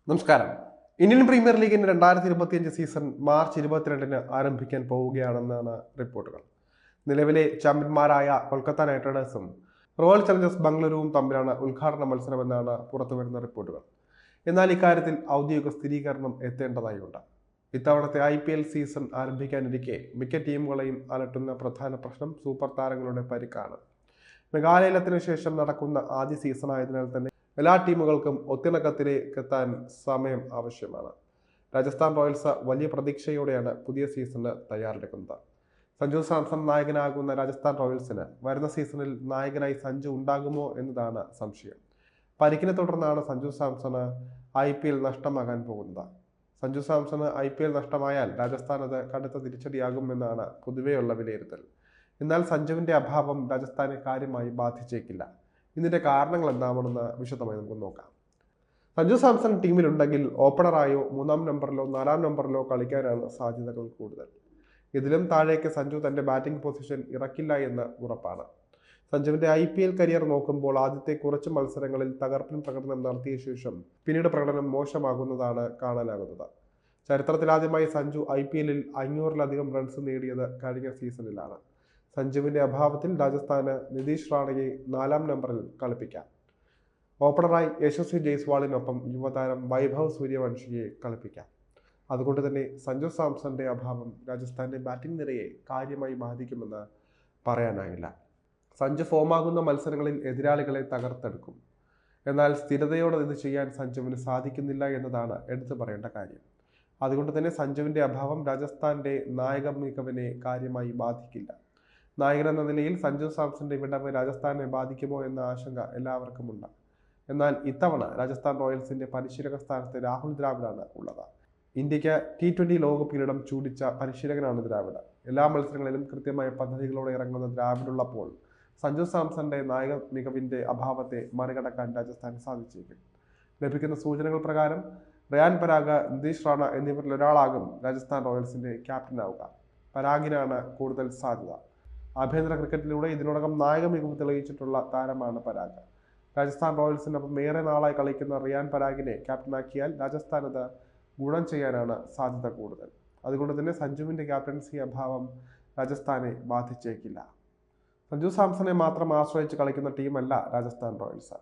നമസ്കാരം. Indian premier ലീഗിന്റെ 2025 season March 22-ന് ആരംഭിക്കാൻ പോവുകയാണെന്നാണ് റിപ്പോർട്ടുകൾ. നിലവിലെ ചാമ്പ്യന്മാരായ കൊൽക്കത്ത നൈറ്റ് റൈഡേഴ്സും റോയൽ ചലഞ്ചേഴ്സ് ബംഗളൂരുവും തമ്മിലാണ് ഉദ്ഘാടന മത്സരമെന്നാണ് പുറത്തുവരുന്ന റിപ്പോർട്ടുകൾ. എന്നാൽ ഇക്കാര്യത്തിൽ ഔദ്യോഗിക സ്ഥിരീകരണം എത്തേണ്ടതായുണ്ട്. ഇത്തവണത്തെ IPL സീസൺ ആരംഭിക്കാനിരിക്കെ മിക്ക ടീമുകളെയും അലട്ടുന്ന പ്രധാന പ്രശ്നം സൂപ്പർ താരങ്ങളുടെ പരിക്കാണ്. മെഗാലയലത്തിനു ശേഷം നടക്കുന്ന ആദ്യ സീസൺ ആയതിനാൽ തന്നെ എല്ലാ ടീമുകൾക്കും ഒത്തിണക്കത്തിലേക്കെത്താൻ സമയം ആവശ്യമാണ്. രാജസ്ഥാൻ റോയൽസ് വലിയ പ്രതീക്ഷയോടെയാണ് പുതിയ സീസണിന് തയ്യാറെടുക്കുന്നത്. സഞ്ജു സാംസൺ നായകനാകുന്ന രാജസ്ഥാൻ റോയൽസിന് വരുന്ന സീസണിൽ നായകനായി സഞ്ജു ഉണ്ടാകുമോ എന്നതാണ് സംശയം. പരിക്കിനെ തുടർന്നാണ് സഞ്ജു സാംസണ് IPL നഷ്ടമാകാൻ പോകുന്നത്. സഞ്ജു സാംസണ് IPL നഷ്ടമായാൽ രാജസ്ഥാൻ അത് കടുത്ത തിരിച്ചടിയാകുമെന്നാണ് പൊതുവെയുള്ള വിലയിരുത്തൽ. എന്നാൽ സഞ്ജുവിന്റെ അഭാവം രാജസ്ഥാനെ കാര്യമായി ബാധിച്ചേക്കില്ല. ഇതിന്റെ കാരണങ്ങൾ എന്താണെന്ന് വിശദമായി നമുക്ക് നോക്കാം. സഞ്ജു സാംസൺ ടീമിലുണ്ടെങ്കിൽ ഓപ്പണറായോ 3-ാം നമ്പറിലോ 4-ാം നമ്പറിലോ കളിക്കാനാണ് സാധ്യതകൾ കൂടുതൽ. ഇതിലും താഴേക്ക് സഞ്ജു തന്റെ ബാറ്റിംഗ് പൊസിഷൻ ഇറക്കില്ല എന്ന് ഉറപ്പാണ്. സഞ്ജുവിന്റെ IPL കരിയർ നോക്കുമ്പോൾ ആദ്യത്തെ കുറച്ച് മത്സരങ്ങളിൽ തകർപ്പൻ പ്രകടനം നടത്തിയ ശേഷം പിന്നീട് പ്രകടനം മോശമാകുന്നതാണ് കാണാനാകുന്നത്. ചരിത്രത്തിലാദ്യമായി സഞ്ജു IPL-ൽ 500-ലധികം റൺസ് നേടിയത് കഴിഞ്ഞ സീസണിലാണ്. സഞ്ജുവിന്റെ അഭാവത്തിൽ രാജസ്ഥാന് നിതീഷ് റാണയെ 4-ാം നമ്പറിൽ കളിപ്പിക്കാം. ഓപ്പണറായി യശസ്വി ജയ്സ്വാളിനൊപ്പം യുവതാരം വൈഭവ് സൂര്യവംശിയെ കളിപ്പിക്കാം. അതുകൊണ്ട് തന്നെ സഞ്ജു സാംസന്റെ അഭാവം രാജസ്ഥാന്റെ ബാറ്റിംഗ് നിരയെ കാര്യമായി ബാധിക്കുമെന്ന് പറയാനാകില്ല. സഞ്ജു ഫോമാകുന്ന മത്സരങ്ങളിൽ എതിരാളികളെ തകർത്തെടുക്കും. എന്നാൽ സ്ഥിരതയോടെ ഇത് ചെയ്യാൻ സഞ്ജുവിന് സാധിക്കുന്നില്ല എന്നതാണ് എടുത്തു പറയേണ്ട കാര്യം. അതുകൊണ്ട് തന്നെ സഞ്ജുവിന്റെ അഭാവം രാജസ്ഥാന്റെ നായക മികവിനെ കാര്യമായി ബാധിക്കില്ല. നായകൻ എന്ന നിലയിൽ സഞ്ജു സാംസന്റെ വിടവ് രാജസ്ഥാനെ ബാധിക്കുമോ എന്ന ആശങ്ക എല്ലാവർക്കുമുണ്ട്. എന്നാൽ ഇത്തവണ രാജസ്ഥാൻ റോയൽസിന്റെ പരിശീലക സ്ഥാനത്ത് രാഹുൽ ദ്രാവിഡാണ് ഉള്ളത്. ഇന്ത്യക്ക് T20 ലോകകപ്പ് കിരീടം ചൂടിച്ച പരിശീലകനാണ് ദ്രാവിഡ്. എല്ലാ മത്സരങ്ങളിലും കൃത്യമായ പദ്ധതികളോടെ ഇറങ്ങുന്ന ദ്രാവിഡുള്ളപ്പോൾ സഞ്ജു സാംസന്റെ നായക മികവിന്റെ അഭാവത്തെ മറികടക്കാൻ രാജസ്ഥാന് സാധിച്ചേക്കും. ലഭിക്കുന്ന സൂചനകൾ പ്രകാരം റയാൻ പരാഗ്, നിതീഷ് റാണ എന്നിവരിൽ ഒരാളാകും രാജസ്ഥാൻ റോയൽസിന്റെ ക്യാപ്റ്റനാവുക. പരാഗിനാണ് കൂടുതൽ സാധ്യത. ആഭ്യന്തര ക്രിക്കറ്റിലൂടെ ഇതിനോടകം നായക മികവ് തെളിയിച്ചിട്ടുള്ള താരമാണ് പരാഗ്. രാജസ്ഥാൻ റോയൽസിനൊപ്പം ഏറെ നാളായി കളിക്കുന്ന റിയാൻ പരാഗിനെ ക്യാപ്റ്റനാക്കിയാൽ രാജസ്ഥാനത് ഗുണം ചെയ്യാനാണ് സാധ്യത കൂടുതൽ. അതുകൊണ്ട് തന്നെ സഞ്ജുവിന്റെ ക്യാപ്റ്റൻസി അഭാവം രാജസ്ഥാനെ ബാധിച്ചേക്കില്ല. സഞ്ജു സാംസണെ മാത്രം ആശ്രയിച്ച് കളിക്കുന്ന ടീമല്ല രാജസ്ഥാൻ റോയൽസ്.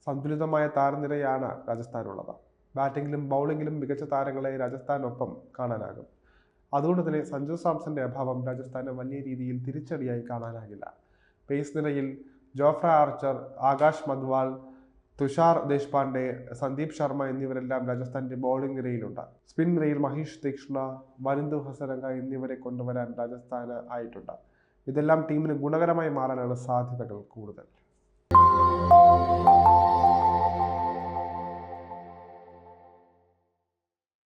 സന്തുലിതമായ താരനിരയാണ് രാജസ്ഥാനുള്ളത്. ബാറ്റിംഗിലും ബൗളിംഗിലും മികച്ച താരങ്ങളെ രാജസ്ഥാനൊപ്പം കാണാനാകും. അതുകൊണ്ട് തന്നെ സഞ്ജു സാംസന്റെ അഭാവം രാജസ്ഥാന് വലിയ രീതിയിൽ തിരിച്ചടിയായി കാണാനാകില്ല. പേസ് നിരയിൽ ജോഫ്ര ആർച്ചർ, ആകാശ് മദ്വാൾ, തുഷാർ ദേശ്പാണ്ഡെ, സന്ദീപ് ശർമ്മ എന്നിവരെല്ലാം രാജസ്ഥാന്റെ ബൗളിംഗ് നിരയിലുണ്ട്. സ്പിൻ നിരയിൽ മഹീഷ് തീക്ഷ്ണ, വനിന്ദു ഹസരംഗ എന്നിവരെ കൊണ്ടുവരാൻ രാജസ്ഥാന് ആയിട്ടുണ്ട്. ഇതെല്ലാം ടീമിന് ഗുണകരമായി മാറാനാണ് സാധ്യതകൾ കൂടുതൽ.